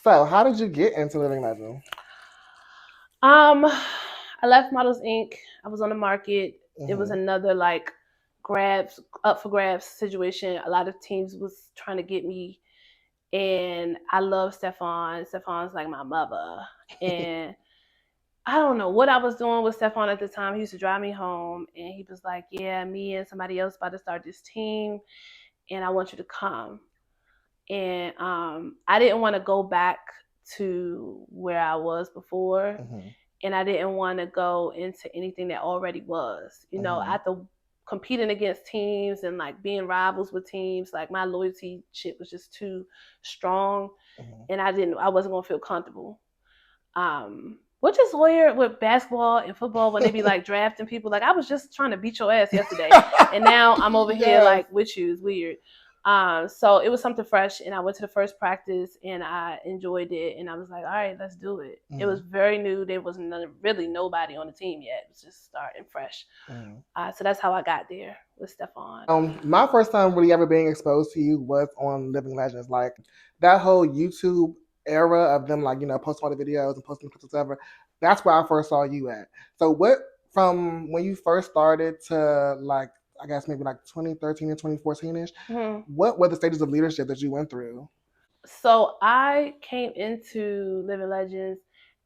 So, how did you get into Living Legend? I left Models Inc. I was on the market. It was Mm-hmm. another like grabs up for grabs situation. A lot of teams was trying to get me, and I love Stefan. Stefan's like my mother, and I don't know what I was doing with Stefan at the time. He used to drive me home, and he was like, "Yeah, me and somebody else about to start this team, and I want you to come." And I didn't want to go back to where I was before, Mm-hmm. and I didn't want to go into anything that already was. Mm-hmm. After competing against teams and like being rivals with teams, like my loyalty shit was just too strong, Mm-hmm. and I wasn't gonna feel comfortable. Which is weird with basketball and football when they be like drafting people. Like I was just trying to beat your ass yesterday, and now I'm over here Yes. like with you. It's weird. So it was something fresh, and I went to the first practice, and I enjoyed it, and I was like, all right, let's do it. It Mm-hmm. was very new. There was really nobody on the team yet. It was just starting fresh. Mm-hmm. So that's how I got there with Stefan. My first time really ever being exposed to you was on Living Legends. Like that whole YouTube era of them, like posting all the videos and posting clips, whatever. That's where I first saw you at. So, what from when you first started to like, I guess maybe like 2013 and 2014 ish. Mhm. What were the stages of leadership that you went through? So I came into Living Legends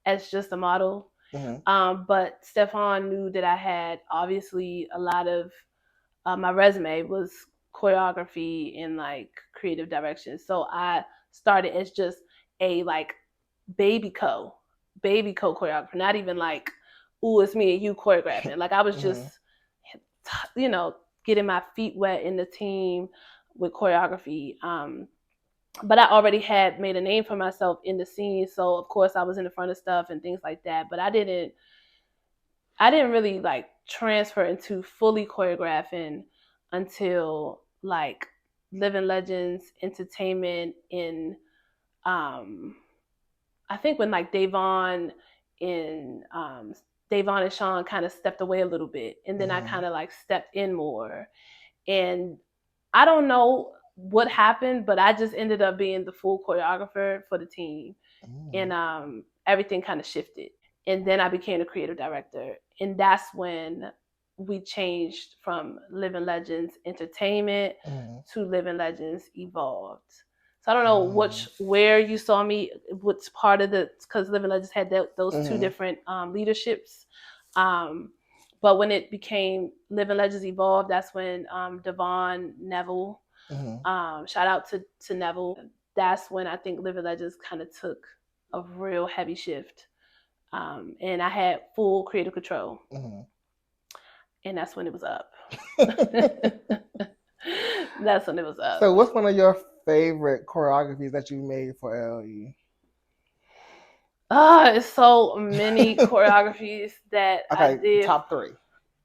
as just a model. Mm-hmm. But Stefan knew that I had obviously a lot of my resume was choreography and like creative direction. So I started as just a like baby co choreographer, not even like, ooh, it's me and you choreographing. Like I was just, Mm-hmm. you know, getting my feet wet in the team with choreography. But I already had made a name for myself in the scene, so of course I was in the front of stuff and things like that. But I didn't really like transfer into fully choreographing until like Living Legends Entertainment in I think when like Davon and Sean kind of stepped away a little bit, and then I Mm-hmm. kind of like stepped in more. And I don't know what happened, but I just ended up being the full choreographer for the team, and everything kind of shifted. And then I became the creative director, and that's when we changed from Living Legends Entertainment Mm-hmm. to Living Legends Evolved. So I don't know Mm-hmm. where you saw me, which part of because Living Legends had those two Mm-hmm. different leaderships. Um, but when it became Living Legends Evolved, that's when Devon Neville, Mm-hmm. shout out to Neville. That's when I think Living Legends kind of took a real heavy shift, and I had full creative control, Mm-hmm. and that's when it was up. That's when it was up. So, what's one of your favorite choreographies that you made for LE? It's so many choreographies that I Okay, did. top three.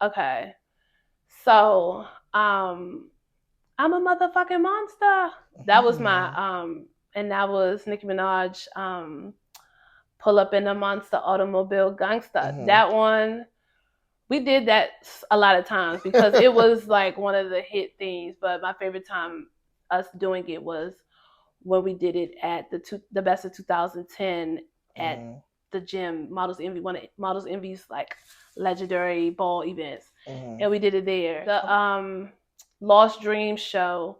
Okay, so I'm a motherfucking monster. That was my Mm-hmm. and that was Nicki Minaj. Pull up in a monster automobile gangsta. Mm-hmm. That one, we did that a lot of times because it was like one of the hit things. But my favorite time us doing it was when we did it at the best of 2010 at Mm-hmm. the gym, Models Envy, one of Models Envy's like legendary ball events, Mm-hmm. and we did it there. The Lost Dreams show,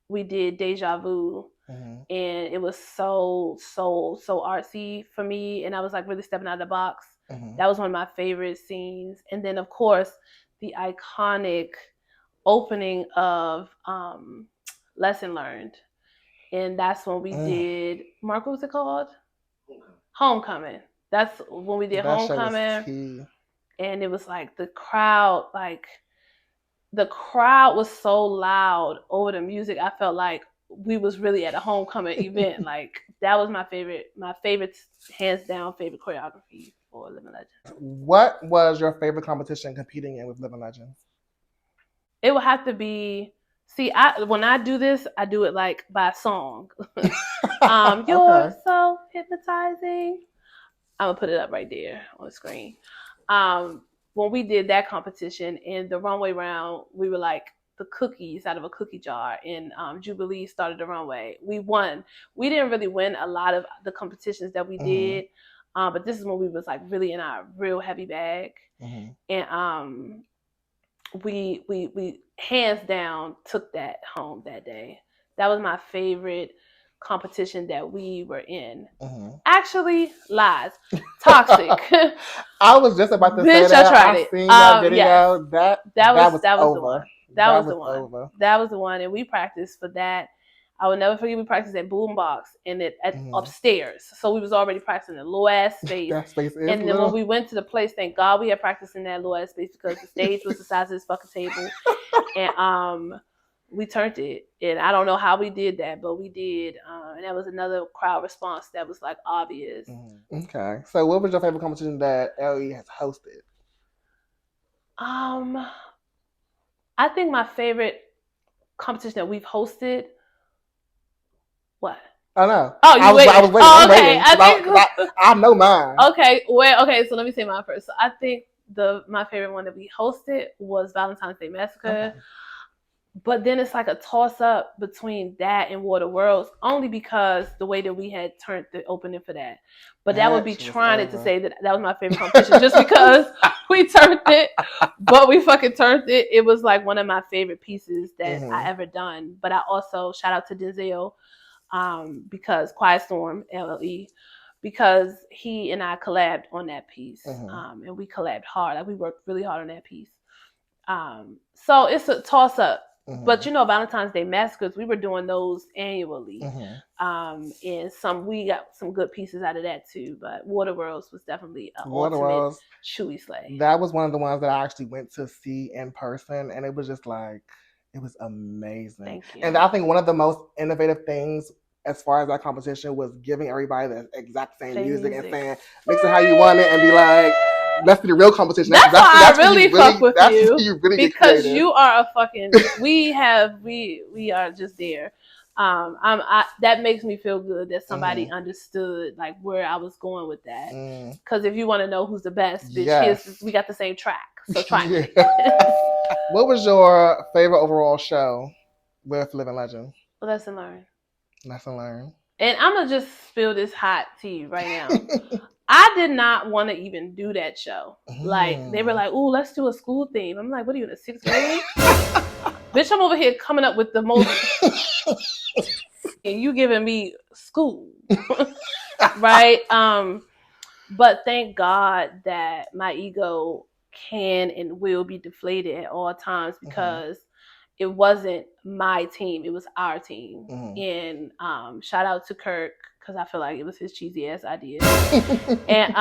we did Deja Vu, Mm-hmm. and it was so artsy for me, and I was like really stepping out of the box. Mm-hmm. That was one of my favorite scenes. And then of course the iconic opening of Lesson Learned, and that's when we Mm. did, Mark, what was it called? Homecoming. That's when we did That show was Homecoming. tea. And it was like the crowd was so loud over the music. I felt like we was really at a homecoming event. Like that was my favorite, hands down favorite choreography for Living Legends. What was your favorite competition competing in with Living Legends? It would have to be. See, when I do this, I do it like by song. You're Okay. so hypnotizing. I'm gonna put it up right there on the screen. When we did that competition in the runway round, we were like the cookies out of a cookie jar, and Jubilee started the runway. We won. We didn't really win a lot of the competitions that we did, but this is when we was like really in our real heavy bag, and we hands down took that home that day. That was my favorite competition that we were in. Actually, lies. Toxic. I was just about to say Bitch, that. I tried I've it. seen that video. Yes. That was the over. one. That was the one. Over. That was the one, and we practiced for that. I will never forget. We practiced at Boombox and upstairs, so we was already practicing in a low ass space. That space is and then when we went to the place, thank God we had practiced in that low ass space because the stage was the size of this fucking table, and we turned it. And I don't know how we did that, but we did, and that was another crowd response that was like obvious. Okay, so what was your favorite competition that LE has hosted? I think my favorite competition that we've hosted. What? I know. Oh, you waiting? I was waiting. Oh, okay. I know mine. Okay. Well, okay. So let me say mine first. So I think my favorite one that we hosted was Valentine's Day Massacre. Okay. But then it's like a toss up between that and Water Worlds, only because the way that we had turned the opening for that. But that would be trying it to say that was my favorite competition just because we turned it, but we fucking turned it. It was like one of my favorite pieces that I ever done. But I also shout out to Denzel, because Quiet Storm, LLE, because he and I collabed on that piece, and we collabed hard. Like we worked really hard on that piece. So it's a toss up. But Valentine's Day Massacres, we were doing those annually, and we got some good pieces out of that too. But Water Worlds was definitely an ultimate Chewy slay. That was one of the ones that I actually went to see in person, and it was just like, it was amazing. Thank you. And I think one of the most innovative things as far as that competition was giving everybody the exact same music and saying, mix it how you want it, and be like, let's be the real competition. That's why I really fuck with you, really because you are a fucking. We are just there. That makes me feel good that somebody understood like where I was going with that. Because if you want to know who's the best, bitch, we got the same track. So try me. What was your favorite overall show with Living Legend? Lesson learned. Lesson learned. And I'm gonna just spill this hot tea right now. I did not want to even do that show. Like, they were like, "Ooh, let's do a school theme." I'm like, "What are you in the 6th grade?" Bitch, I'm over here coming up with the most, and you giving me school, right? But thank God that my ego can and will be deflated at all times, because it wasn't my team, it was our team. And shout out to Kirk, because I feel like it was his cheesy ass idea. And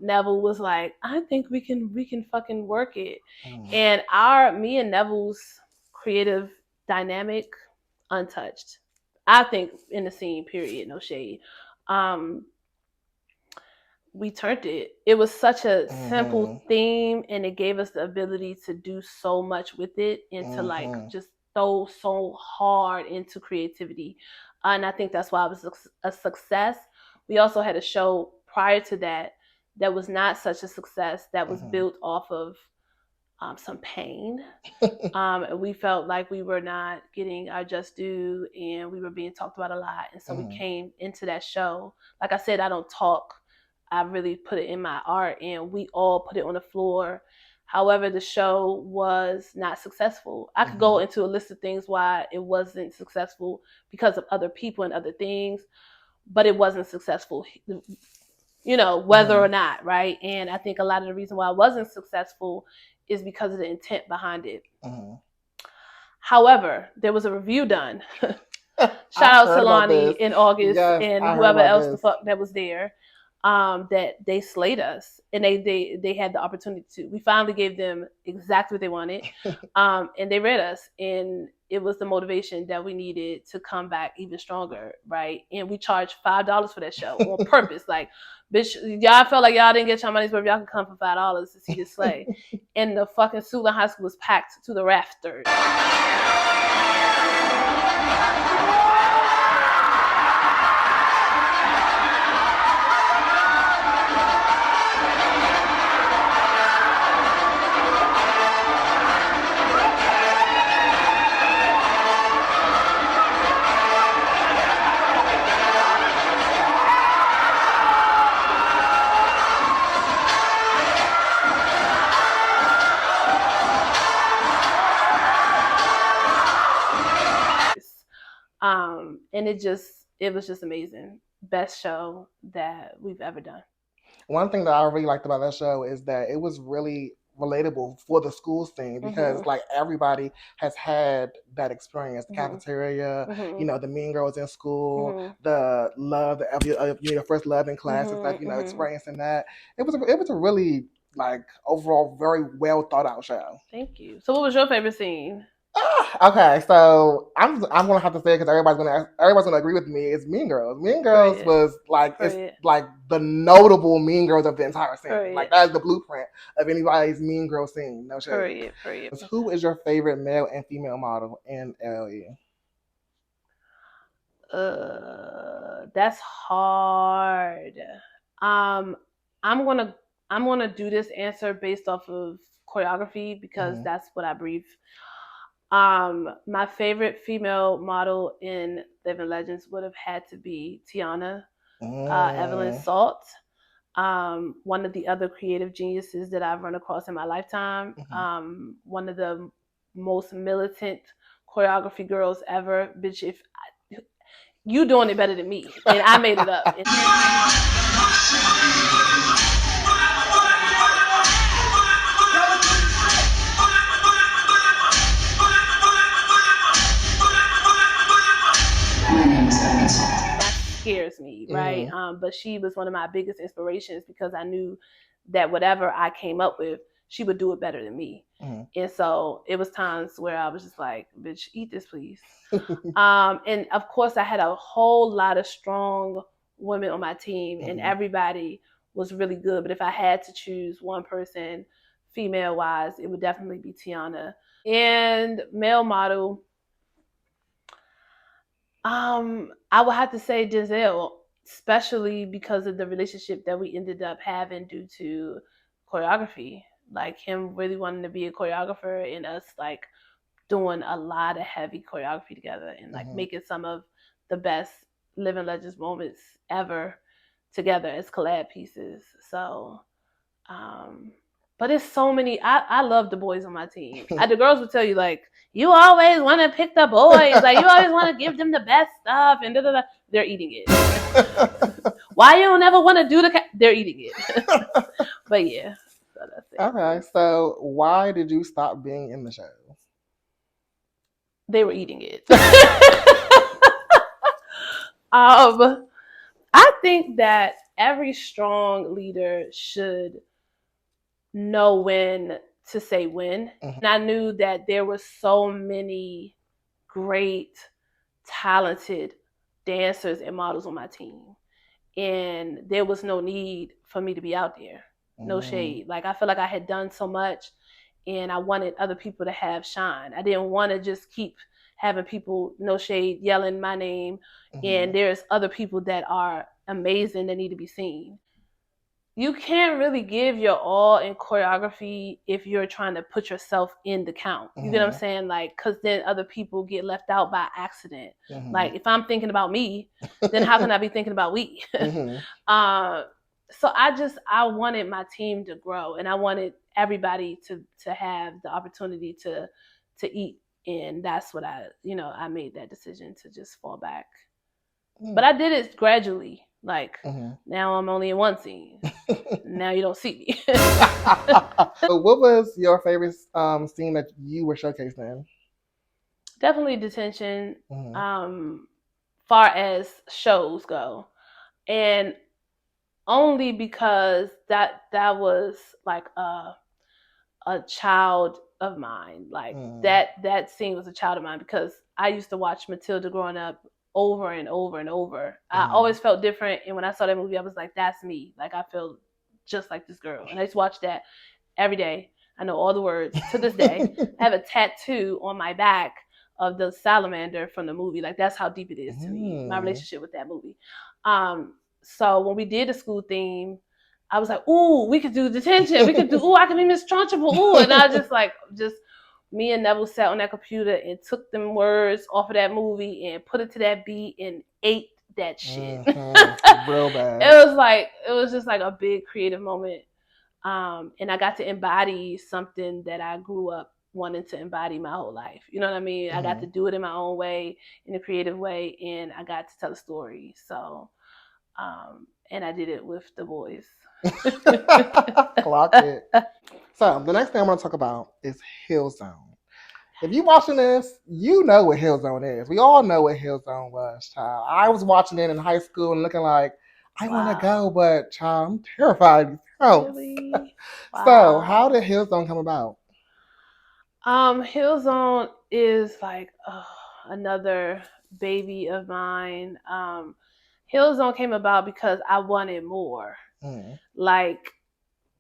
Neville was like, I think we can fucking work it. And me and Neville's creative dynamic, untouched. I think in the scene, period, no shade. We turned it. It was such a simple theme, and it gave us the ability to do so much with it, and to like just throw so hard into creativity. And I think that's why it was a success. We also had a show prior to that was not such a success, that was built off of some pain. We felt like we were not getting our just due, and we were being talked about a lot. And so we came into that show. Like I said, I don't talk. I really put it in my art, and we all put it on the floor. However, the show was not successful. I could go into a list of things why it wasn't successful, because of other people and other things, but it wasn't successful, whether or not, right? And I think a lot of the reason why it wasn't successful is because of the intent behind it. However, there was a review done. Shout out to Lonnie in August, and whoever else the fuck that was there. That they slayed us, and they had the opportunity to. We finally gave them exactly what they wanted, and they read us, and it was the motivation that we needed to come back even stronger, right? And we charged $5 for that show on purpose. Like, bitch, y'all felt like y'all didn't get your money's worth. Y'all could come for $5 to see this slay. And the fucking Sula High School was packed to the rafters. and it was just amazing. Best show that we've ever done. One thing that I really liked about that show is that it was really relatable for the school scene because like everybody has had that experience. The cafeteria, the mean girls in school, the love of your first love in class and stuff, experiencing that. It was a really like overall very well thought out show. Thank you. So what was your favorite scene? Okay, so I'm gonna have to say it because everybody's gonna agree with me. It's Mean Girls. Mean Girls was like it's like the notable Mean Girls of the entire scene. Like that is the blueprint of anybody's Mean Girl scene. No shade. Who is your favorite male and female model in LA? That's hard. I'm gonna do this answer based off of choreography because that's what I breathe. My favorite female model in Living Legends would have had to be Tiana, Evelyn Salt. One of the other creative geniuses that I've run across in my lifetime. One of the most militant choreography girls ever. Bitch, if you doing it better than me, and I made it up. Scares me, right? But she was one of my biggest inspirations because I knew that whatever I came up with, she would do it better than me. And so it was times where I was just like, bitch, eat this, please. And of course, I had a whole lot of strong women on my team, and everybody was really good. But if I had to choose one person, female-wise, it would definitely be Tiana. And male model, I would have to say Denzel, especially because of the relationship that we ended up having due to choreography. Like him really wanting to be a choreographer and us like doing a lot of heavy choreography together and like making some of the best Living Legends moments ever together as collab pieces. So, but it's so many. I love the boys on my team. The girls would tell you like, you always want to pick the boys. Like you always want to give them the best stuff, and da-da-da. They're eating it. Why you don't ever want to do they're eating it. But yeah. So that's it. Okay, so why did you stop being in the show? They were eating it. I think that every strong leader should know when to say when. And I knew that there were so many great, talented dancers and models on my team. And there was no need for me to be out there. No shade. Like I feel like I had done so much and I wanted other people to have shine. I didn't want to just keep having people, no shade, yelling my name. And there's other people that are amazing that need to be seen. You can't really give your all in choreography if you're trying to put yourself in the count. You get what I'm saying? Like, because then other people get left out by accident. Like, if I'm thinking about me, then how can I be thinking about we? So I wanted my team to grow, and I wanted everybody to have the opportunity to eat. And that's what I made that decision to just fall back. But I did it gradually. Like now I'm only in one scene. Now you don't see me. So what was your favorite scene that you were showcased in? Definitely Detention. Far as shows go, and only because that was like a child of mine. Like that scene was a child of mine because I used to watch Matilda growing up over and over and over. I always felt different, and when I saw that movie I was like, that's me. Like I feel just like this girl, and I just watch that every day. I know all the words to this day. I have a tattoo on my back of the salamander from the movie. Like that's how deep it is to me, my relationship with that movie. So when we did the school theme, I was like, ooh, we could do Detention. We could do, ooh, I could be Miss Trunchable. Ooh, and I just me and Neville sat on that computer and took them words off of that movie and put it to that beat and ate that shit. Real bad. It was just like a big creative moment. And I got to embody something that I grew up wanting to embody my whole life. You know what I mean? I got to do it in my own way, in a creative way, and I got to tell a story. So, and I did it with the boys. Clock it. So the next thing I'm going to talk about is HEELZONE. If you watching this, you know what HEELZONE is. We all know what HEELZONE was, child. I was watching it in high school and looking like, I want to go, but child, I'm terrified of these counts. Really? Wow. So how did HEELZONE come about? HEELZONE is like another baby of mine. HEELZONE came about because I wanted more. Like,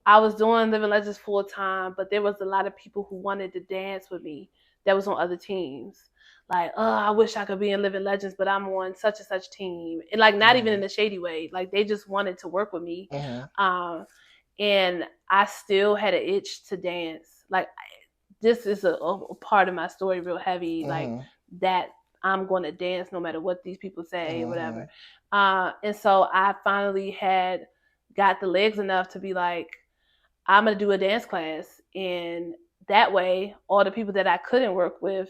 I was doing Living Legends full time, but there was a lot of people who wanted to dance with me that was on other teams. Like, I wish I could be in Living Legends, but I'm on such and such team. And like, not even in a shady way. Like, they just wanted to work with me. And I still had an itch to dance. Like, this is a part of my story real heavy. Like, that I'm going to dance no matter what these people say, whatever. And so I finally got the legs enough to be like, I'm going to do a dance class. And that way, all the people that I couldn't work with,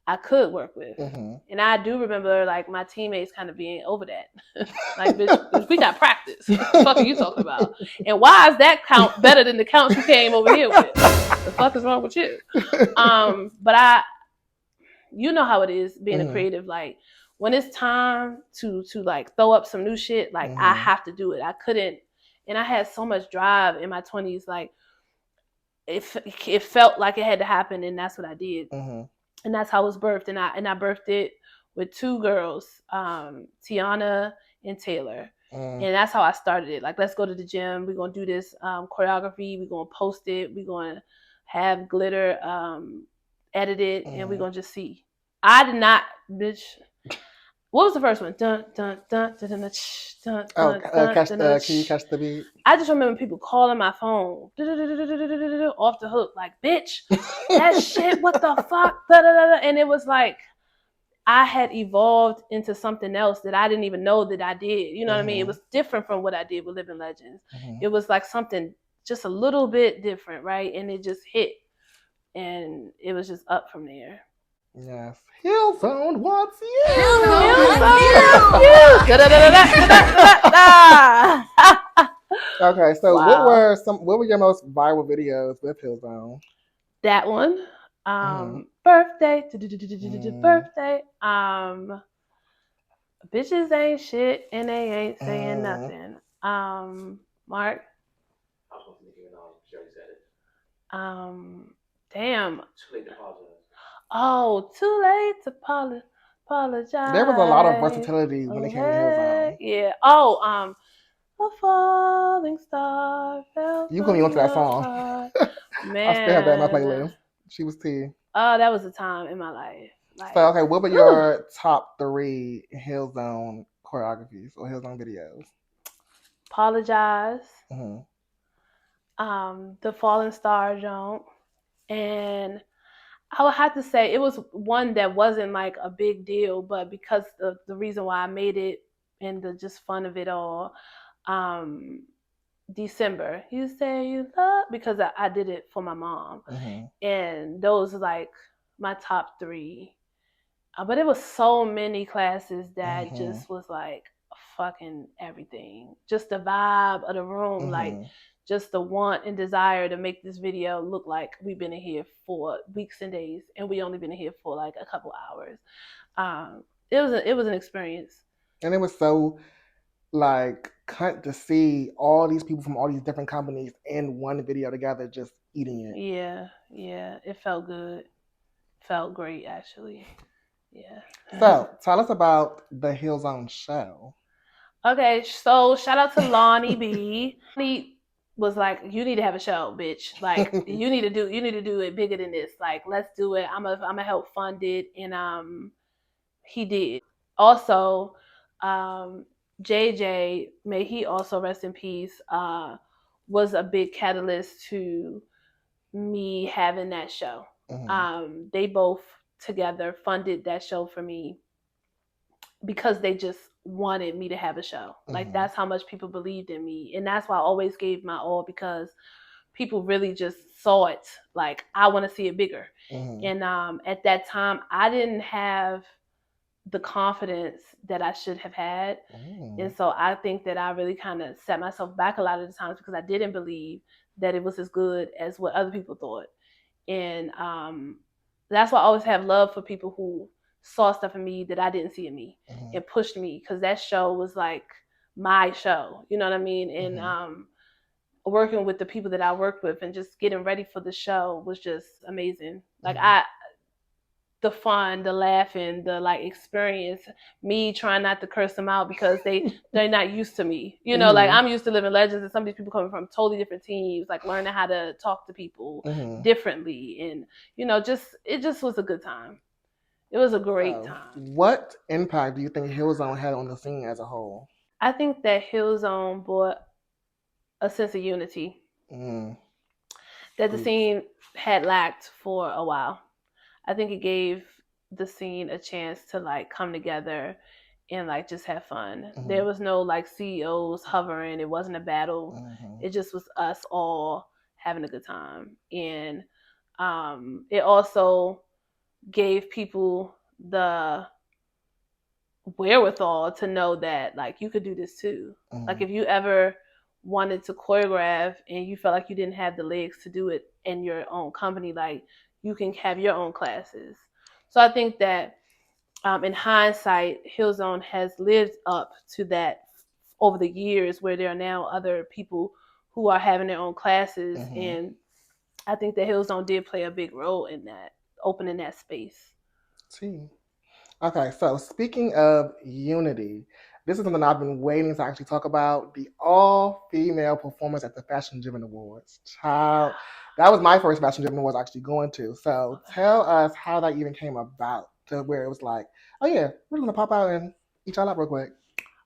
I could work with. And I do remember like my teammates kind of being over that. Like, bitch, we got practice. What the fuck are you talking about? And why is that count better than the counts you came over here with? The fuck is wrong with you? But you know how it is being a creative. Like, when it's time to like throw up some new shit, like I have to do it. I couldn't. And I had so much drive in my 20s. Like, it felt like it had to happen, and that's what I did. And that's how it was birthed. And I birthed it with two girls, Tiana and Taylor. And that's how I started it. Like, let's go to the gym. We're going to do this choreography. We're going to post it. We're going to have glitter edited, and we're going to just see. I did not, bitch. What was the first one? Dun, dun, dun, dun, dun, dun, dun, dun, dun, can you catch the beat? I just remember people calling my phone off the hook, like, bitch, that shit, what the fuck? And it was like, I had evolved into something else that I didn't even know that I did. You know what I mean? It was different from what I did with Living Legends. It was like something just a little bit different, right? And it just hit. And it was just up from there. Yes. HEELZONE wants you. HEELZONE wants you. Okay, so wow. What were your most viral videos with HEELZONE? That one. Birthday. Birthday. Bitches ain't shit and they ain't saying nothing. Mark. Damn. Too late to apologize. Oh, too late to apologize. There was a lot of versatility when it came to HEELZONE. Yeah. Oh, a falling star fell. You couldn't even to that song. Man. I still have that in my playlist. She was T. Oh, that was a time in my life. Like, so, okay, what were your top 3 HEELZONE choreographies or HEELZONE videos? Apologize. The falling star jump. And I would have to say it was one that wasn't like a big deal, but because of the reason why I made it and the just fun of it all, December, you say you love, because I did it for my mom. And those are like my top 3. But it was so many classes that just was like fucking everything. Just the vibe of the room, like just the want and desire to make this video look like we've been in here for weeks and days, and we only been in here for like a couple hours. It was an experience. And it was so like cunt to see all these people from all these different companies in one video together just eating it. Yeah. It felt good. Felt great, actually. Yeah. So tell us about the HEELZONE show. Okay, so shout out to Lonnie B. He was like, you need to have a show, bitch. Like, you need to do it bigger than this. Like, let's do it. I'm gonna help fund it. And he did. Also, JJ, may he also rest in peace, was a big catalyst to me having that show. They both together funded that show for me because they just wanted me to have a show. Like, that's how much people believed in me. And that's why I always gave my all, because people really just saw it like, I want to see it bigger. And at that time, I didn't have the confidence that I should have had. And so I think that I really kind of set myself back a lot of the times because I didn't believe that it was as good as what other people thought. And that's why I always have love for people who saw stuff in me that I didn't see in me and pushed me, because that show was like my show, you know what I mean? And working with the people that I worked with and just getting ready for the show was just amazing. Like the fun, the laughing, the like experience, me trying not to curse them out because they're not used to me. You know, like I'm used to living legends, and some of these people coming from totally different teams, like learning how to talk to people differently. And, you know, it just was a good time. It was a great time. What impact do you think HEELZONE had on the scene as a whole? I think that HEELZONE brought a sense of unity that the scene had lacked for a while. I think it gave the scene a chance to like come together and like just have fun. There was no like CEOs hovering. It wasn't a battle. It just was us all having a good time. And it also gave people the wherewithal to know that like you could do this too. Like if you ever wanted to choreograph and you felt like you didn't have the legs to do it in your own company, like you can have your own classes. So I think that in hindsight, HEELZONE has lived up to that over the years, where there are now other people who are having their own classes. And I think that HEELZONE did play a big role in that, opening that space. Okay, so speaking of unity, this is something I've been waiting to actually talk about: the all-female performance at the Fashion Driven Awards. Child, that was my first Fashion Driven Awards actually going to. So tell us how that even came about, to where it was like, oh yeah, we're gonna pop out and eat y'all up real quick.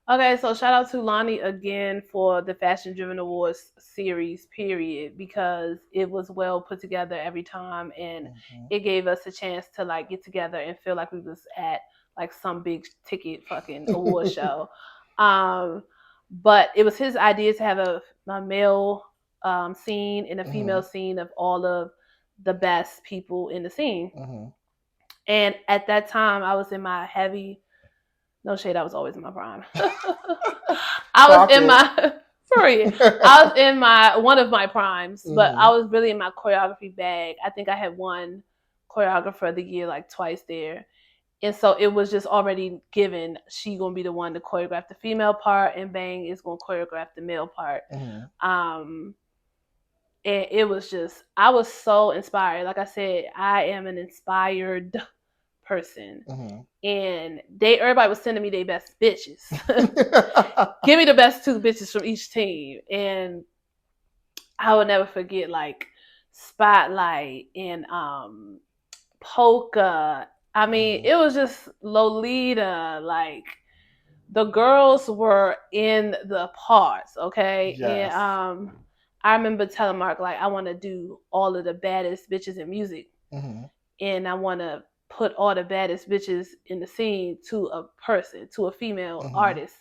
Okay, so shout out to Lonnie again for the Fashion Driven Awards series, period, because it was well put together every time, and it gave us a chance to like get together and feel like we was at like some big ticket fucking award show. But it was his idea to have a male scene and a female scene of all of the best people in the scene. And at that time, I was in my no shade, I was always in my prime. I was in one of my primes, but I was really in my choreography bag. I think I had won choreographer of the year like twice there. And so it was just already given, she gonna be the one to choreograph the female part, and Bang is gonna choreograph the male part. And it was just, I was so inspired. Like I said, I am an inspired person. And everybody was sending me their best bitches. Give me the best 2 bitches from each team. And I would never forget like Spotlight and Polka. I mean, it was just Lolita. Like the girls were in the parts, okay? Yes. And I remember telling Mark, like, I want to do all of the baddest bitches in music. And I want to put all the baddest bitches in the scene to a person, to a female artist.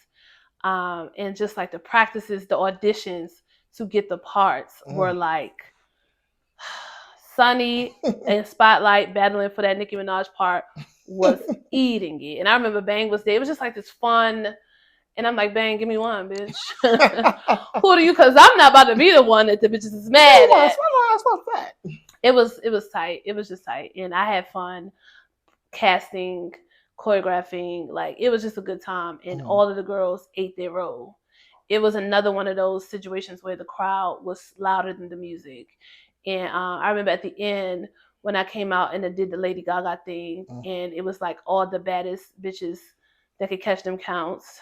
And just like the practices, the auditions to get the parts were like Sunny and Spotlight battling for that Nicki Minaj part was eating it. And I remember Bang was there. It was just like this fun. And I'm like, Bang, give me one, bitch. Who do you? Because I'm not about to be the one that the bitches is mad at. It was tight. It was just tight. And I had fun casting, choreographing. Like, it was just a good time. And all of the girls ate their role. It was another one of those situations where the crowd was louder than the music. And I remember at the end when I came out and I did the Lady Gaga thing, and it was like all the baddest bitches that could catch them counts.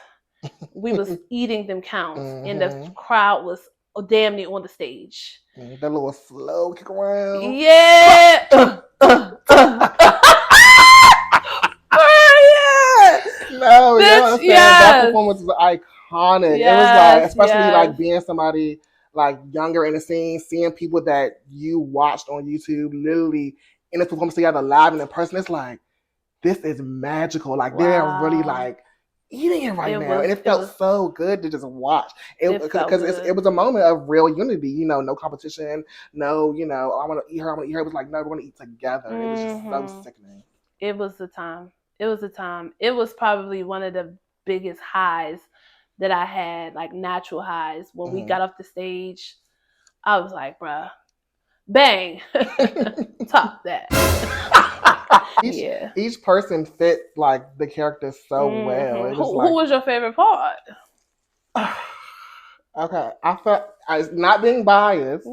We was eating them counts, and the crowd was damn near on the stage. That little slow kick around. Yeah. No, bitch, that performance was iconic. It was like, especially like being somebody like younger in the scene, seeing people that you watched on YouTube literally in this performance together live and in person. It's like, this is magical. Like they're really like eating it right now, and it It felt was so good to just watch it it felt because good. it was a moment of real unity. You know, no competition, no, you know, I want to eat her, I want to eat her. It was like, no, we're going to eat together. It was just so sickening. It was the time. It was the time. It was probably one of the biggest highs that I had, like natural highs. When we got off the stage, I was like, bruh, bang, top that. Each person fit like the character so well. It was like, who was your favorite part? Okay, I felt not being biased.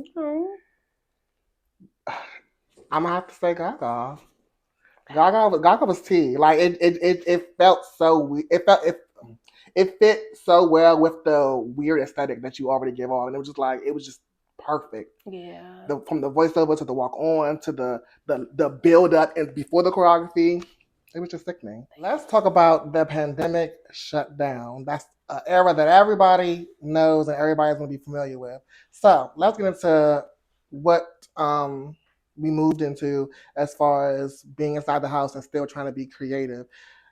I'm gonna have to say Gaga. Gaga was tea. Like it felt so it fit so well with the weird aesthetic that you already give on, and it was just perfect. Yeah. From the voiceover to the walk on to the build up and before the choreography, it was just sickening. Let's talk about the pandemic shutdown. That's an era that everybody knows and everybody's gonna be familiar with. So let's get into what we moved into as far as being inside the house and still trying to be creative.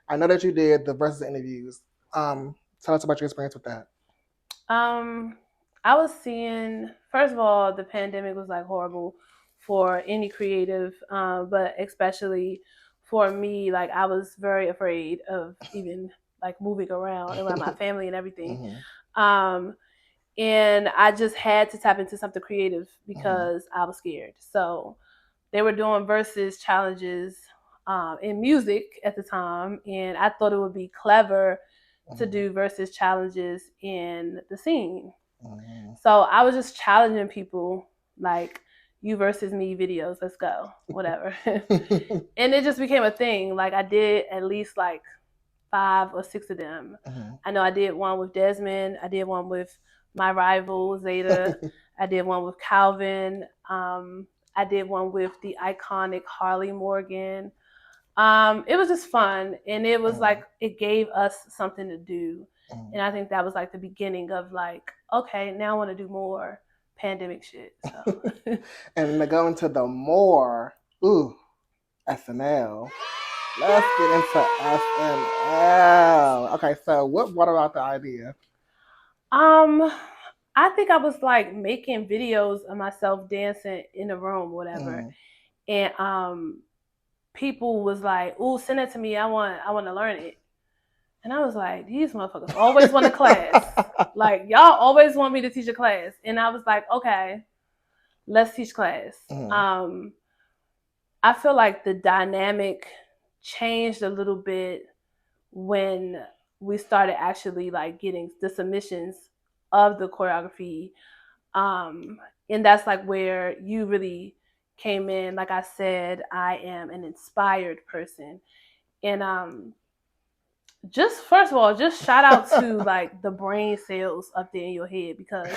I know that you did the versus interviews. Tell us about your experience with that. I was seeing, first of all, the pandemic was like horrible for any creative, but especially for me. Like I was very afraid of even like moving around my family and everything. And I just had to tap into something creative because I was scared. So they were doing versus challenges in music at the time, and I thought it would be clever to do versus challenges in the scene. So I was just challenging people, like, you versus me videos, let's go, whatever. And it just became a thing. Like I did at least like 5 or 6 of them. I know I did one with Desmond. I did one with my rival Zeta. I did one with Calvin. I did one with the iconic Harley Morgan. It was just fun, and it was like it gave us something to do, and I think that was like the beginning of like, okay, now I want to do more pandemic shit. So. And to go into the more SNL. Let's get into SNL. Okay, so what about the idea? I think I was like making videos of myself dancing in the room, whatever, and people was like, "Ooh, send it to me. I want to learn it." And I was like, "These motherfuckers always want a class. Like y'all always want me to teach a class." And I was like, "Okay, let's teach class." I feel like the dynamic changed a little bit when we started actually like getting the submissions of the choreography, and that's like where you really came in. Like I said, I am an inspired person, and just first of all, just shout out to like the brain cells up there in your head, because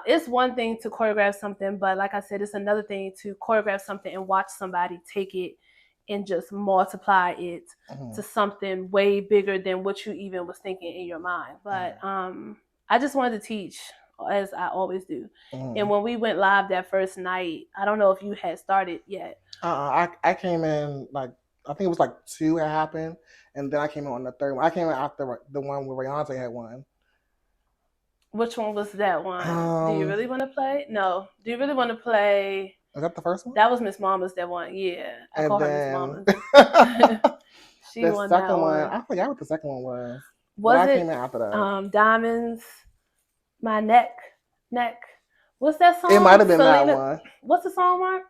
it's one thing to choreograph something, but like I said, it's another thing to choreograph something and watch somebody take it and just multiply it to something way bigger than what you even was thinking in your mind. But I just wanted to teach, as I always do. And when we went live that first night, I don't know if you had started yet. I came in like, I think it was like 2 had happened, and then I came in on the third one. I came in after the one where Beyonce had won. Which one was that one? Do you really want to play? No. Do you really want to play? Was that the first one? That was Miss Mama's that one. Yeah, I call her Miss Mama's. She the won second that one. I forgot what the second one was. Was I it came in after that? Diamonds, My Neck. What's that song? It might have been Selena, that one. What's the song, Mark?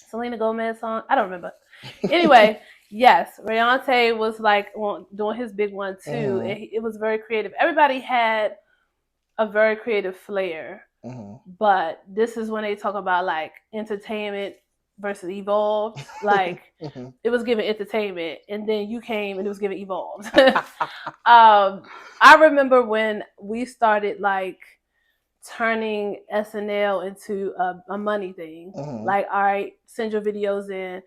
Selena Gomez song? I don't remember. Anyway, yes, Rayante was like doing his big one too. It was very creative. Everybody had a very creative flair, but this is when they talk about like entertainment versus evolved. Like it was given entertainment, and then you came and it was given evolved. I remember when we started like turning SNL into a money thing. Like, all right, send your videos in.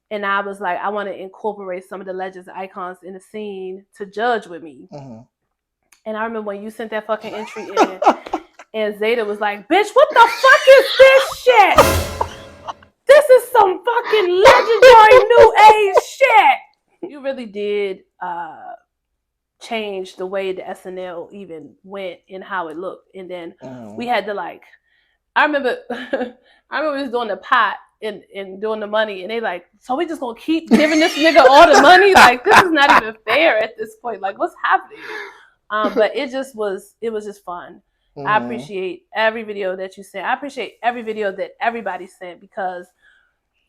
And I was like, I want to incorporate some of the legends and icons in the scene to judge with me. And I remember when you sent that fucking entry in, and Zeta was like, "Bitch, what the fuck is this shit? This is some fucking legendary new age shit." You really did changed the way the SNL even went and how it looked. And then we had to like, I remember we was doing the pot and doing the money, and they like, so we just gonna keep giving this nigga all the money? Like, this is not even fair at this point. Like, what's happening? But it was just fun. I appreciate every video that you sent. I appreciate every video that everybody sent, because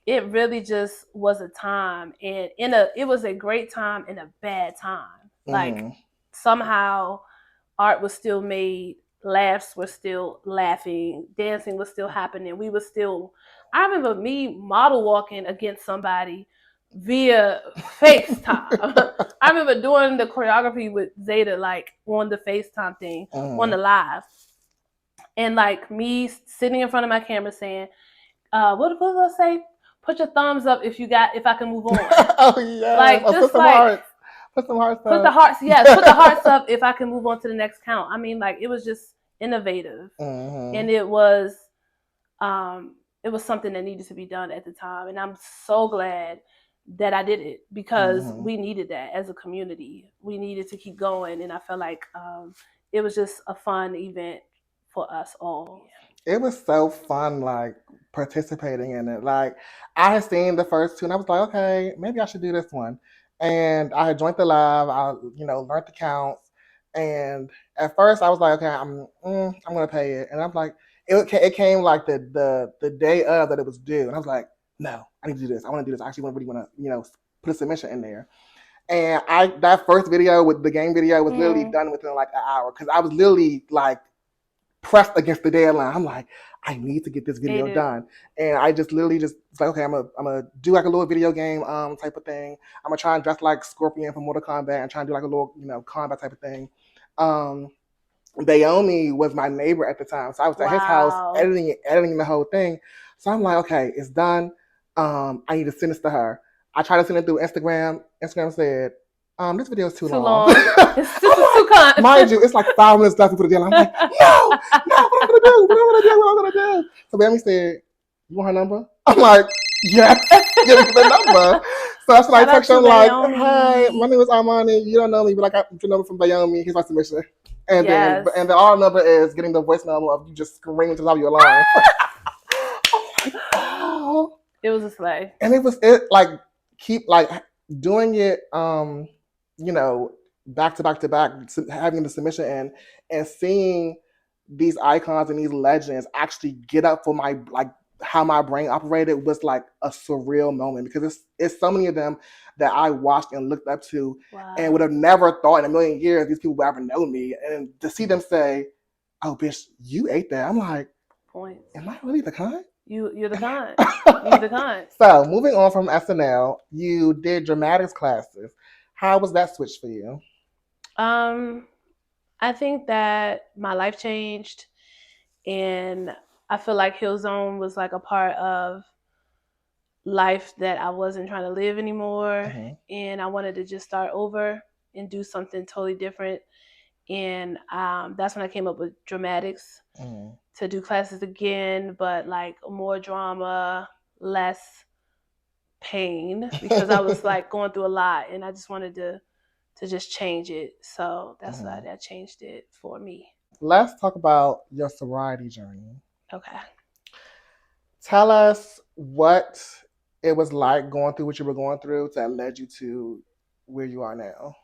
it really just was a time, and it was a great time in a bad time. Like, somehow art was still made, laughs were still laughing, dancing was still happening. We were still, I remember me model walking against somebody via FaceTime. I remember doing the choreography with Zeta, like on the FaceTime thing, on the live. And like me sitting in front of my camera saying, what did I say? Put your thumbs up if I can move on. Oh yeah. Like, just like hearts. Put some hearts up. Put the hearts, yes, put the hearts up if I can move on to the next count. I mean, like, it was just innovative. And it was something that needed to be done at the time. And I'm so glad that I did it, because we needed that as a community. We needed to keep going. And I felt like it was just a fun event for us all. It was so fun, like, participating in it. Like, I had seen the first two and I was like, okay, maybe I should do this one. And I had joined the live. I, learned the counts. And at first I was like, okay, I'm gonna pay it. And I'm like, it came like the day of that it was due. And I was like, no, I need to do this. I want to do this. I actually really want to, put a submission in there. And that first video with the game video was literally done within like an hour, because I was literally like pressed against the deadline. I'm like, I need to get this video done. And I just literally just like, okay, I'm gonna do like a little video game type of thing. I'm gonna try and dress like Scorpion from Mortal Kombat and try and do like a little, combat type of thing. Bayomi was my neighbor at the time, so I was at his house editing the whole thing. So I'm like, okay, it's done. I need to send this to her. I tried to send it through Instagram. Instagram said, this video is too long. It's too kind. Mind you, it's like 5 minutes left before the deadline. I'm like, no, what am I gonna do? So Bayomi said, you want her number? I'm like, yes, give me the number. So that's when I text her, like, hi, my name is Armani. You don't know me, but like, I got your number from Bayomi. Here's my submission. And then our number is getting the voicemail of you just screaming to the top of your line. Oh. It was a slay. And it like keep like doing it, back to back to back, having the submission and seeing these icons and these legends actually get up for my, like, how my brain operated was like a surreal moment, because it's so many of them that I watched and looked up to and would have never thought in a million years these people would ever know me. And to see them say, oh, bitch, you ate that. I'm like, am I really the kind? You're the kind. You're the kind. So moving on from SNL, you did dramatics classes. How was that switch for you? I think that my life changed, and I feel like HEELZONE was like a part of life that I wasn't trying to live anymore. And I wanted to just start over and do something totally different. And that's when I came up with dramatics, to do classes again, but like more drama, less pain, because I was like going through a lot, and I just wanted to just change it. So that's why that changed it for me. Let's talk about your sorority journey. Okay. Tell us what it was like going through what you were going through that led you to where you are now.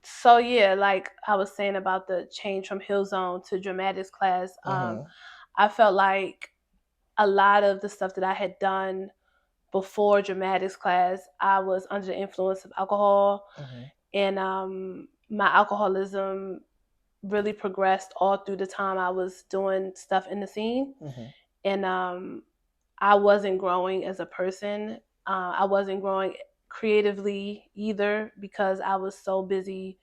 So yeah, like I was saying about the change from HEELZONE to dramatics class, I felt like a lot of the stuff that I had done before dramatics class, I was under the influence of alcohol, and my alcoholism really progressed all through the time I was doing stuff in the scene, and I wasn't growing as a person. I wasn't growing creatively either, because I was so busy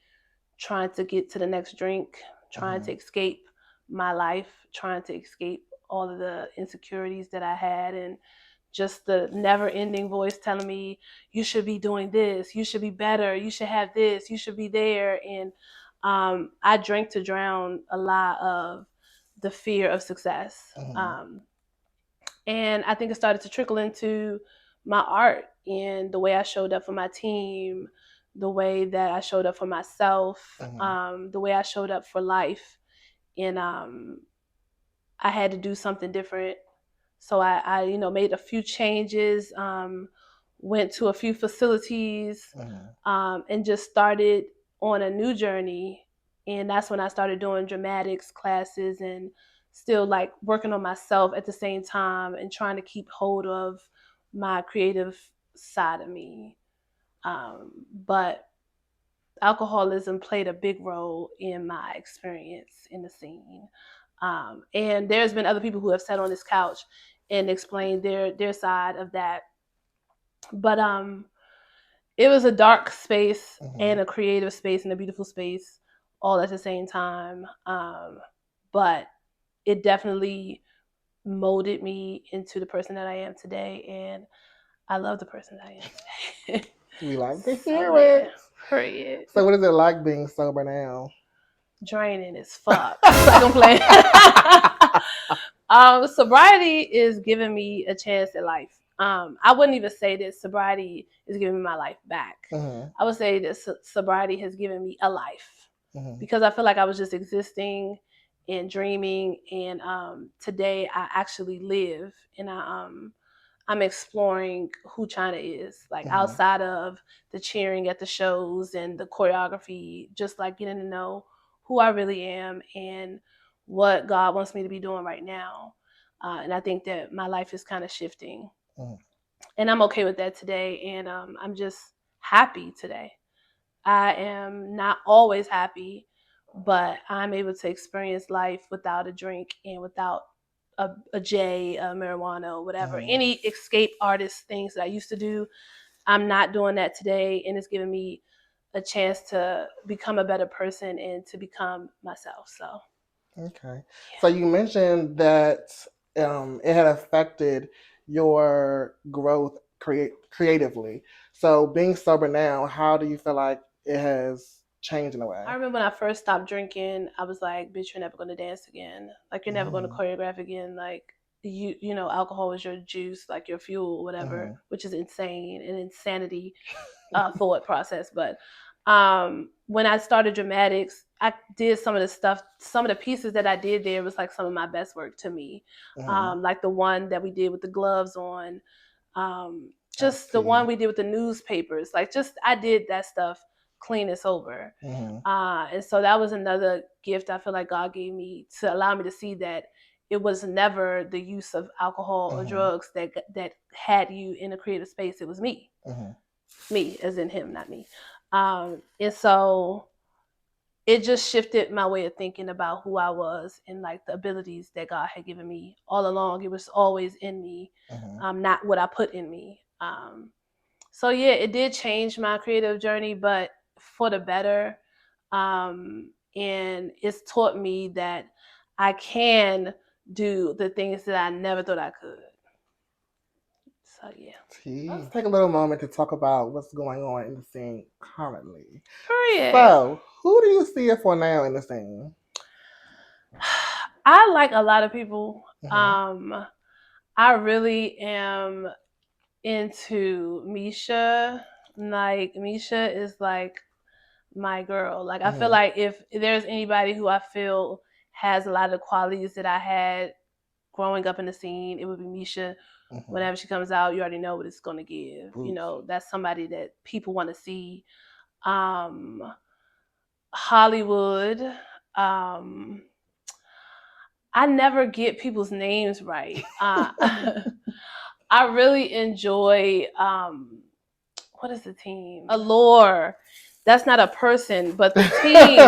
trying to get to the next drink, trying to escape my life, trying to escape all of the insecurities that I had, and just the never-ending voice telling me, you should be doing this, you should be better, you should have this, you should be there. And I drank to drown a lot of the fear of success. And I think it started to trickle into my art and the way I showed up for my team, the way that I showed up for myself, the way I showed up for life. And I had to do something different. So I made a few changes, went to a few facilities, and just started on a new journey. And that's when I started doing dramatics classes and still like working on myself at the same time and trying to keep hold of my creative side of me. But alcoholism played a big role in my experience in the scene. And there's been other people who have sat on this couch and explained their side of that. But it was a dark space and a creative space and a beautiful space all at the same time. But it definitely molded me into the person that I am today, and I love the person that I am today. We like to hear it. Period. So what is it like being sober now? Draining as fuck. Like I'm playing. Sobriety is giving me a chance at life. I wouldn't even say that sobriety is giving me my life back. I would say that sobriety has given me a life, because I feel like I was just existing and dreaming, and today I actually live, and I'm exploring who Chyna is, like outside of the cheering at the shows and the choreography, just like getting to know who I really am and what God wants me to be doing right now. And I think that my life is kind of shifting. And I'm okay with that today. And I'm just happy today. I am not always happy, but I'm able to experience life without a drink and without a J, a marijuana, or whatever. Any escape artist things that I used to do, I'm not doing that today. And it's giving me a chance to become a better person and to become myself. So okay. So you mentioned that it had affected your growth creatively. So being sober now, how do you feel like it has changed in a way? I remember when I first stopped drinking, I was like, bitch, you're never going to dance again. Like, you're never going to choreograph again. Like, you know, alcohol is your juice, like your fuel, whatever, which is insane and insanity thought process. But when I started dramatics, I did some of the pieces that I did there was like some of my best work to me. Like the one that we did with the gloves on, just the one we did with the newspapers. Like, just I did that stuff clean and sober. And so that was another gift I feel like God gave me to allow me to see that it was never the use of alcohol or drugs that had you in a creative space. It was me. Me, as in him, not me. And so it just shifted my way of thinking about who I was and like the abilities that God had given me all along. It was always in me, not what I put in me. So yeah, it did change my creative journey, but for the better. And it's taught me that I can do the things that I never thought I could. So yeah. Let's take a little moment to talk about what's going on in the scene currently. Period. So, who do you see it for now in the scene? I like a lot of people. I really am into Misha. Like, Misha is like my girl. Like, I feel like if there's anybody who I feel has a lot of the qualities that I had growing up in the scene, it would be Misha. Whenever she comes out, you already know what it's going to give. You know, that's somebody that people want to see. Hollywood. I never get people's names right. I really enjoy, what is the team? Allure. That's not a person, but the team.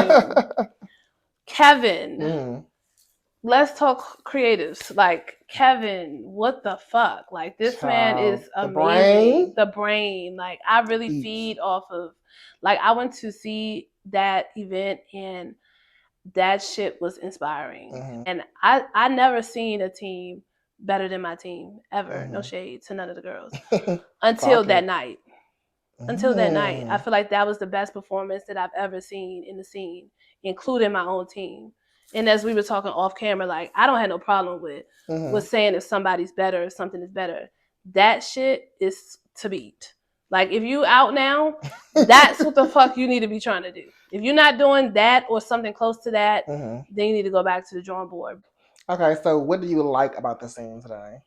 Kevin. Let's talk creatives. Like, Kevin, what the fuck? Like, this man is amazing. The brain. Like, I really feed off of, like, I went to see that event and that shit was inspiring. And I never seen a team better than my team ever. No shade to none of the girls. Until that night. Until that night. I feel like that was the best performance that I've ever seen in the scene, including my own team. And as we were talking off camera, like, I don't have no problem with saying if somebody's better or something is better. That shit is to beat. Like, if you out now, that's what the fuck you need to be trying to do. If you're not doing that or something close to that, then you need to go back to the drawing board. Okay, so what do you like about the scene today?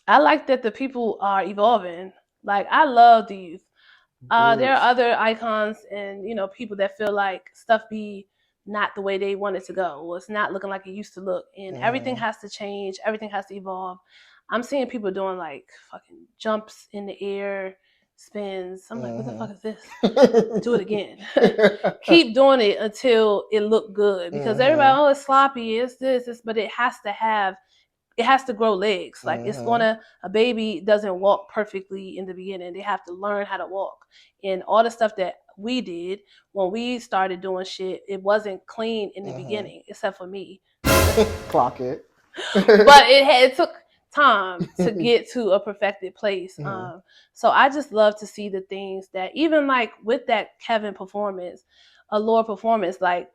I like that the people are evolving. Like, I love the youth. There are other icons and, you know, people that feel like stuff be not the way they want it to go, or it's not looking like it used to look, and everything has to change, everything has to evolve. I'm seeing people doing like fucking jumps in the air, spins. I'm like, what the fuck is this? Do it again. Keep doing it until it look good, because everybody, oh, it's sloppy, it's this, but it has to grow legs. Like, it's gonna, a baby doesn't walk perfectly in the beginning. They have to learn how to walk. And all the stuff that we did when we started doing shit, it wasn't clean in the beginning, except for me. Clock it. But it took time to get to a perfected place. So I just love to see the things that, even like with that Kevin performance, a Lord performance, like,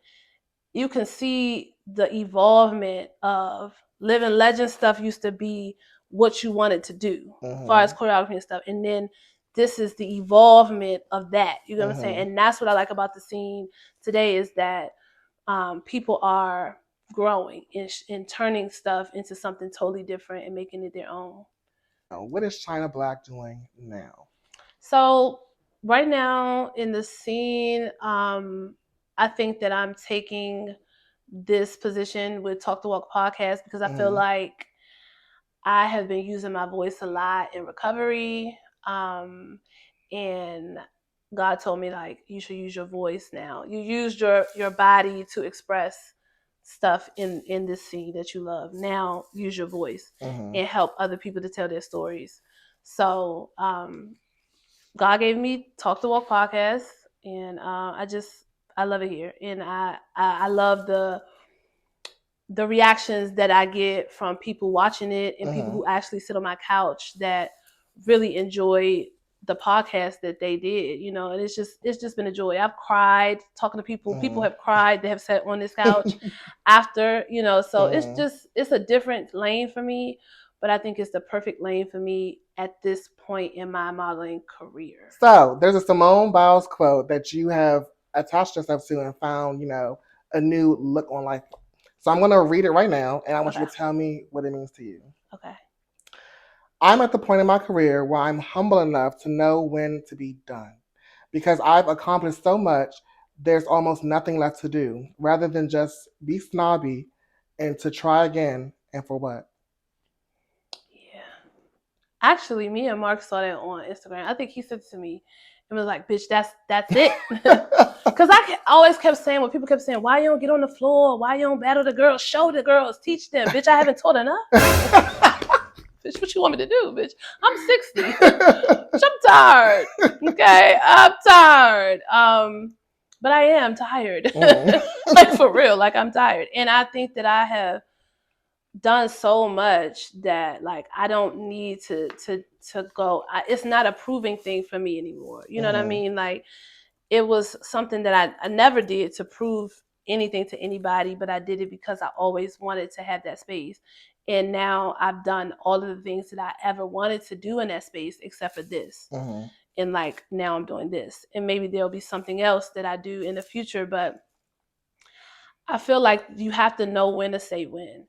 you can see the evolvement of Living Legend stuff used to be what you wanted to do as far as choreography and stuff. And then this is the evolvement of that. You know what I'm saying? And that's what I like about the scene today, is that people are growing and turning stuff into something totally different and making it their own. What is Chyna Bllack doing now? So right now in the scene, I think that I'm taking this position with Talk to Walk podcast because I feel like I have been using my voice a lot in recovery. And God told me, like, you should use your voice now. You used your body to express stuff in this scene that you love. Now use your voice and help other people to tell their stories. So God gave me Talk to Walk podcast, and I love it here, and I love the reactions that I get from people watching it, and people who actually sit on my couch that really enjoy the podcast that they did, you know. And it's just been a joy. I've cried talking to people. People have cried. They have sat on this couch after, you know. So it's a different lane for me, but I think it's the perfect lane for me at this point in my modeling career. So there's a Simone Biles quote that you have attached yourself to and found, you know, a new look on life. So I'm going to read it right now, and I want you to tell me what it means to you. Okay. I'm at the point in my career where I'm humble enough to know when to be done. Because I've accomplished so much, there's almost nothing left to do, rather than just be snobby and to try again, and for what? Yeah. Actually, me and Mark saw that on Instagram. I think he said to me and was like, bitch, that's it. Because I always kept saying, when people kept saying, why you don't get on the floor? Why you don't battle the girls? Show the girls. Teach them. Bitch, I haven't taught enough. Bitch, what you want me to do, bitch? I'm 60. Bitch, I'm tired. Okay? I'm tired. But I am tired. Like, for real. Like, I'm tired. And I think that I have done so much that, like, I don't need to go. It's not a proving thing for me anymore. You know what I mean? Like, it was something that I never did to prove anything to anybody, but I did it because I always wanted to have that space. And now I've done all of the things that I ever wanted to do in that space, except for this. And, like, now I'm doing this. And maybe there'll be something else that I do in the future, but I feel like you have to know when to say when.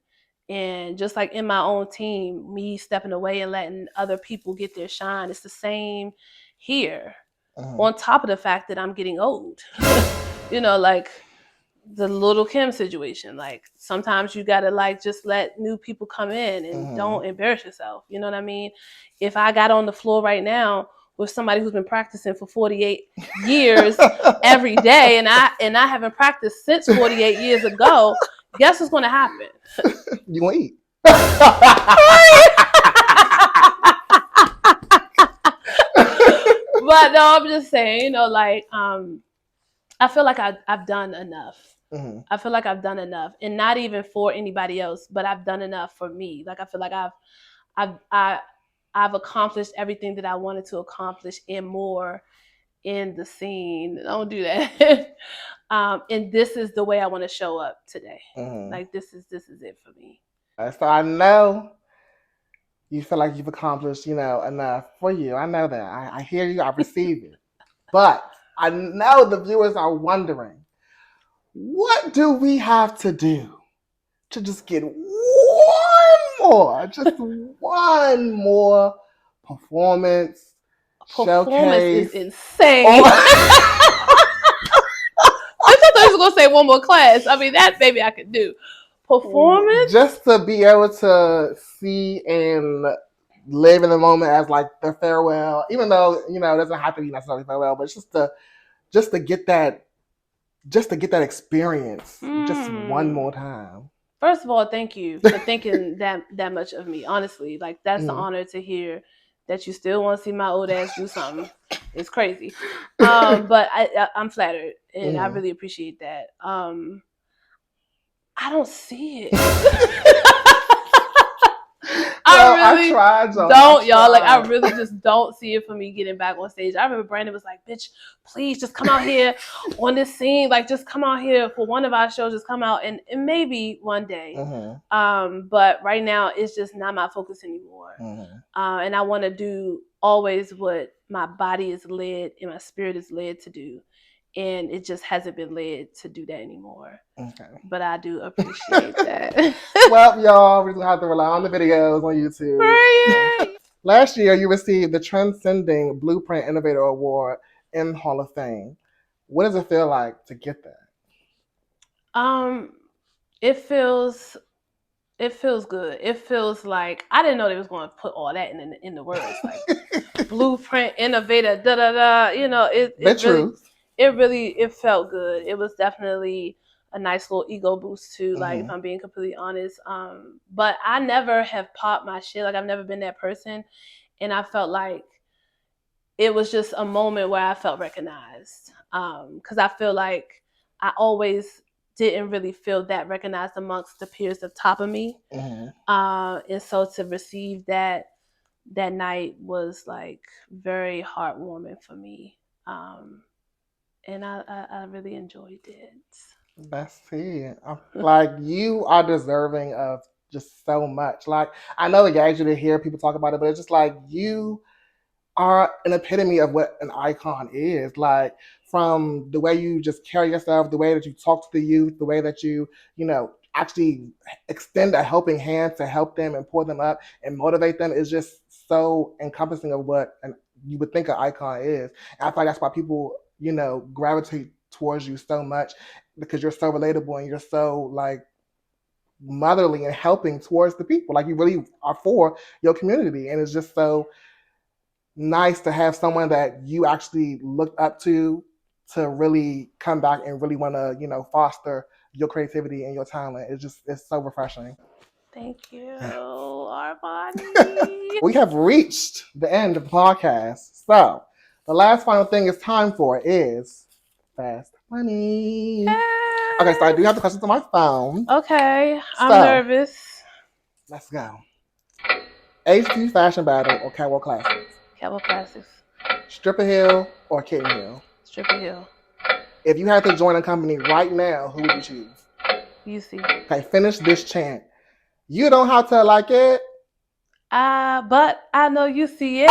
And just like in my own team, me stepping away and letting other people get their shine, it's the same here. On top of the fact that I'm getting old. You know, like the Little Kim situation. Like, sometimes you gotta, like, just let new people come in and don't embarrass yourself. You know what I mean? If I got on the floor right now with somebody who's been practicing for 48 years every day, and I haven't practiced since 48 years ago, guess what's gonna happen? You gonna eat. But no, I'm just saying, you know, like, I feel like I've done enough. I feel like I've done enough, and not even for anybody else, but I've done enough for me. Like, I feel like I've accomplished everything that I wanted to accomplish and more in the scene. Don't do that. And this is the way I want to show up today. Like, this is it for me. So I know you feel like you've accomplished, enough for you. I know that. I hear you. I receive it. But I know the viewers are wondering, what do we have to do to just get just one more performance showcase? Is insane. I thought you was gonna say one more class. I mean, that maybe I could do. Performance, just to be able to see and live in the moment as like the farewell, even though it doesn't have to be necessarily farewell, but just to get that experience just one more time. First of all, thank you for thinking that much of me. Honestly, like that's an honor to hear that you still want to see my old ass do something. It's crazy, but I'm flattered and I really appreciate that. I don't see it. I tried, y'all. Like, I really just don't see it for me getting back on stage. I remember Brandon was like, "Bitch, please just come out here on this scene. Like, just come out here for one of our shows. Just come out and maybe one day." But right now, it's just not my focus anymore. And I want to do always what my body is led and my spirit is led to do. And it just hasn't been led to do that anymore. Okay. But I do appreciate that. Well, y'all, we have to rely on the videos on YouTube. Right. Last year, you received the Transcending Blueprint Innovator Award in Hall of Fame. What does it feel like to get that? It feels good. It feels like I didn't know they was going to put all that in the words, like Blueprint Innovator, da da da. It felt good. It was definitely a nice little ego boost too, like if I'm being completely honest. But I never have popped my shit. Like I've never been that person. And I felt like it was just a moment where I felt recognized. Because I feel like I always didn't really feel that recognized amongst the peers of top of me. And so to receive that night was like very heartwarming for me. And I really enjoyed it. Let's see. Like, you are deserving of just so much. Like, I know it gags you to hear people talk about it, but it's just like you are an epitome of what an icon is. Like, from the way you just carry yourself, the way that you talk to the youth, the way that you actually extend a helping hand to help them and pour them up and motivate them is just so encompassing of what you would think an icon is. And I feel like that's why people gravitate towards you so much, because you're so relatable and you're so like motherly and helping towards the people. Like, you really are for your community, and it's just so nice to have someone that you actually looked up to really come back and really want to foster your creativity and your talent. It's so refreshing. Thank you, Armani. We have reached the end of the podcast, so the last final thing it's time for is Fast Money. Okay, so I do have the questions on my phone. Okay, I'm nervous. Let's go. HT Fashion Battle or Catwalk Classics? Catwalk Classics. Stripper Hill or Kitten Hill? Stripper Hill. If you had to join a company right now, who would you choose? UC. Okay, finish this chant. You don't have to like it. But I know UC.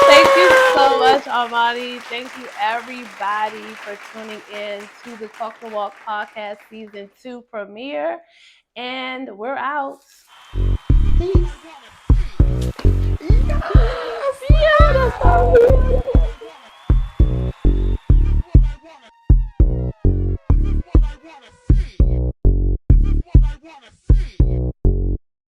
Thank you so much, Armani. Thank you, everybody, for tuning in to the Talk the Walk podcast season 2 premiere. And we're out. Peace. Yes.